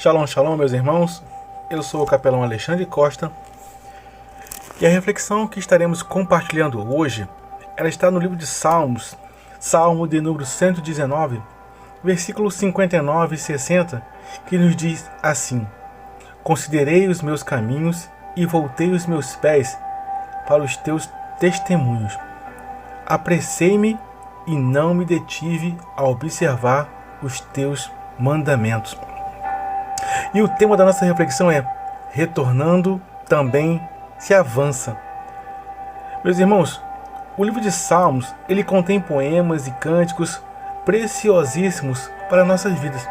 Shalom, shalom, meus irmãos. Eu sou o capelão Alexandre Costa. E a reflexão que estaremos compartilhando hoje, ela está no livro de Salmos, Salmo de número 119, versículos 59 e 60, que nos diz assim: Considerei os meus caminhos e voltei os meus pés para os teus testemunhos. Apressei-me e não me detive a observar os teus mandamentos. E o tema da nossa reflexão é: retornando também se avança. Meus irmãos, o livro de Salmos, ele contém poemas e cânticos preciosíssimos para nossas vidas,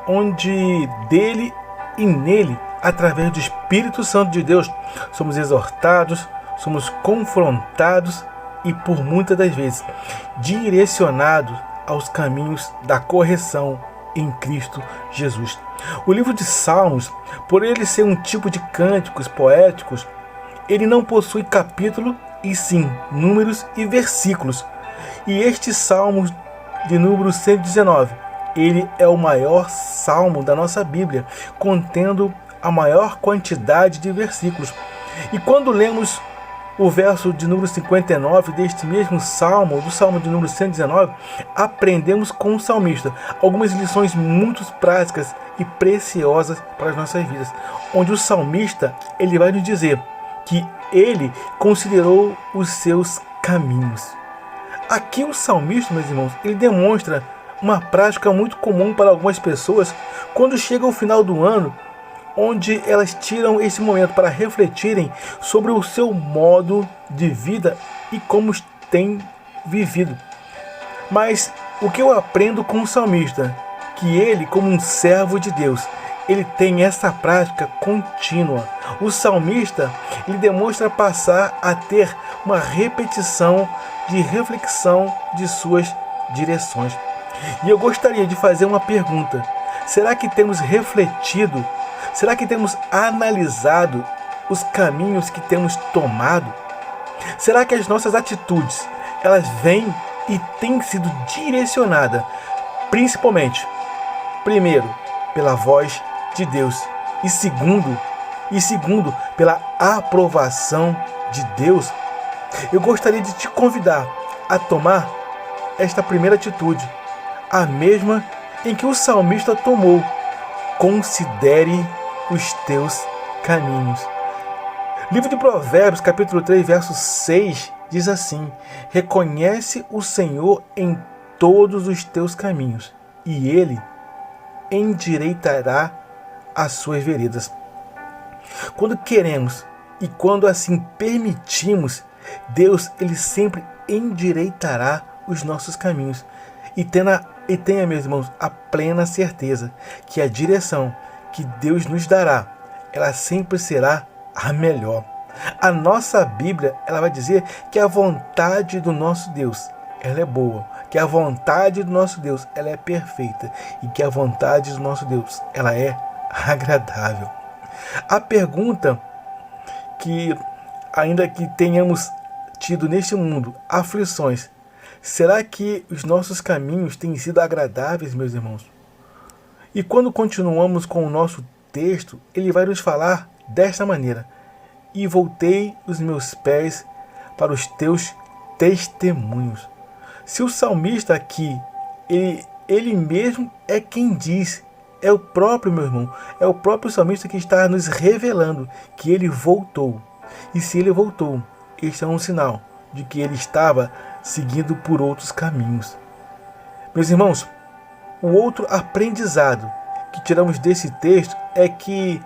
onde dele e nele, através do Espírito Santo de Deus, somos exortados, somos confrontados e, por muitas das vezes, direcionados aos caminhos da correção em Cristo Jesus. O livro de Salmos, por ele ser um tipo de cânticos poéticos, ele não possui capítulo, e sim números e versículos. E este Salmo de número 119, ele é o maior salmo da nossa Bíblia, contendo a maior quantidade de versículos. E quando lemos o verso de número 59 deste mesmo salmo, do salmo de número 119, aprendemos com o salmista algumas lições muito práticas e preciosas para as nossas vidas, onde o salmista ele vai nos dizer que ele considerou os seus caminhos. Aqui o salmista, meus irmãos, ele demonstra uma prática muito comum para algumas pessoas quando chega o final do ano, onde elas tiram esse momento para refletirem sobre o seu modo de vida e como têm vivido. Mas o que eu aprendo com o salmista? Que ele, como um servo de Deus, ele tem essa prática contínua. O salmista, ele demonstra passar a ter uma repetição de reflexão de suas direções. E eu gostaria de fazer uma pergunta: será que temos refletido? Será que temos analisado os caminhos que temos tomado? Será que as nossas atitudes, elas vêm e têm sido direcionadas, principalmente, primeiro, pela voz de Deus, e segundo, pela aprovação de Deus? Eu gostaria de te convidar a tomar esta primeira atitude, a mesma em que o salmista tomou. Considere os teus caminhos. Livro de Provérbios, capítulo 3, verso 6, diz assim: Reconhece o Senhor em todos os teus caminhos, e Ele endireitará as suas veredas. Quando queremos e quando assim permitimos, Deus ele sempre endireitará os nossos caminhos. E tenha, meus irmãos, a plena certeza que a direção que Deus nos dará, ela sempre será a melhor. A nossa Bíblia, ela vai dizer que a vontade do nosso Deus, ela é boa, que a vontade do nosso Deus, ela é perfeita, e que a vontade do nosso Deus, ela é agradável. A pergunta que, ainda que tenhamos tido neste mundo aflições, será que os nossos caminhos têm sido agradáveis, meus irmãos? E quando continuamos com o nosso texto, ele vai nos falar desta maneira: E voltei os meus pés para os teus testemunhos. Se o salmista aqui, ele mesmo é quem diz, é o próprio, meu irmão, é o próprio salmista que está nos revelando que ele voltou. E se ele voltou, este é um sinal de que ele estava seguindo por outros caminhos. Meus irmãos, o outro aprendizado que tiramos desse texto é que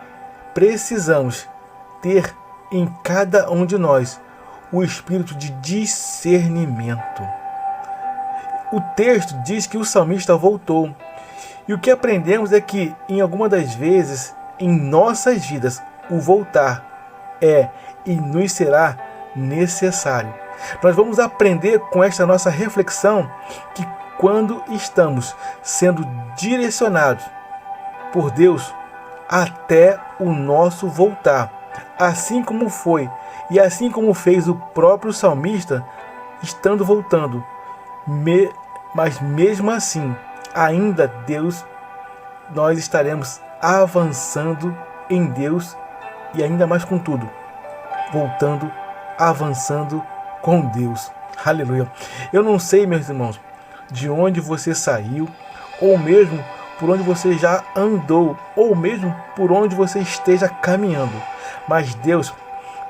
precisamos ter em cada um de nós o espírito de discernimento. O texto diz que o salmista voltou. E o que aprendemos é que, em alguma das vezes, em nossas vidas, o voltar é e nos será necessário. Nós vamos aprender com esta nossa reflexão que quando estamos sendo direcionados por Deus até o nosso voltar, assim como foi e assim como fez o próprio salmista, estando voltando, mas mesmo assim, ainda nós estaremos avançando em Deus e ainda mais com tudo, voltando, avançando com Deus. Aleluia. Eu não sei, meus irmãos, de onde você saiu, ou mesmo por onde você já andou, ou mesmo por onde você esteja caminhando. Mas Deus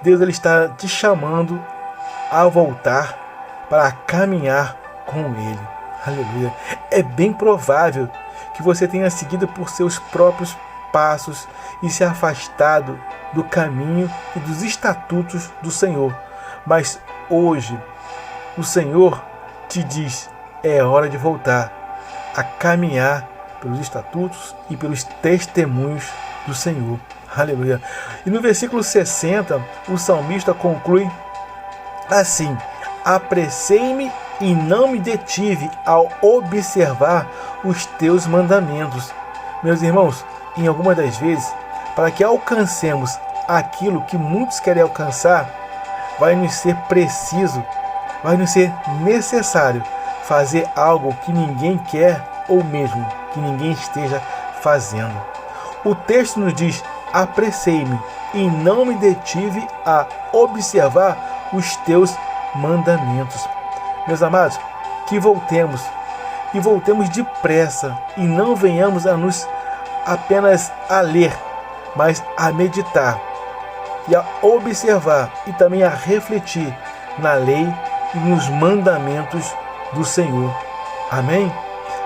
ele está te chamando a voltar para caminhar com Ele. Aleluia. É bem provável que você tenha seguido por seus próprios passos e se afastado do caminho e dos estatutos do Senhor. Mas hoje, o Senhor te diz, é hora de voltar a caminhar pelos estatutos e pelos testemunhos do Senhor. Aleluia. E no versículo 60, o salmista conclui assim: apressei-me e não me detive ao observar os teus mandamentos. Meus irmãos, em algumas das vezes, para que alcancemos aquilo que muitos querem alcançar, vai nos ser preciso, vai nos ser necessário fazer algo que ninguém quer ou mesmo que ninguém esteja fazendo. O texto nos diz: apressei-me e não me detive a observar os teus mandamentos. Meus amados, que voltemos depressa e não venhamos a nos apenas a ler, mas a meditar e a observar e também a refletir na lei e nos mandamentos do Senhor. Amém?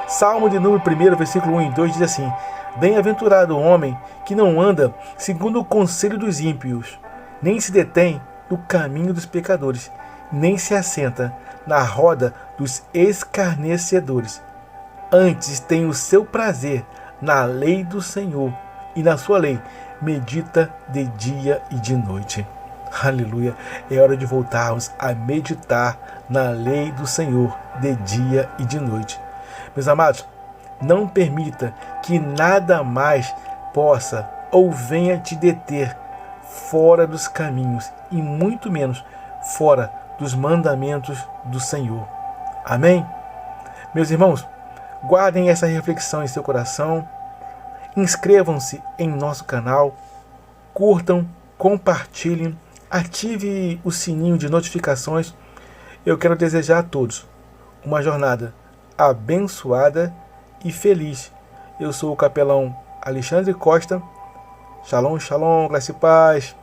Salmo de número 1, versículo 1 e 2 diz assim: bem-aventurado o homem que não anda segundo o conselho dos ímpios, nem se detém no caminho dos pecadores, nem se assenta na roda dos escarnecedores. Antes tem o seu prazer na lei do Senhor, e na sua lei medita de dia e de noite. Aleluia! É hora de voltarmos a meditar na lei do Senhor de dia e de noite. Meus amados, não permita que nada mais possa ou venha te deter fora dos caminhos e muito menos fora dos mandamentos do Senhor. Amém? Meus irmãos, guardem essa reflexão em seu coração, inscrevam-se em nosso canal, curtam, compartilhem, ative o sininho de notificações. Eu quero desejar a todos uma jornada abençoada e feliz. Eu sou o capelão Alexandre Costa. Shalom, shalom, graça e paz.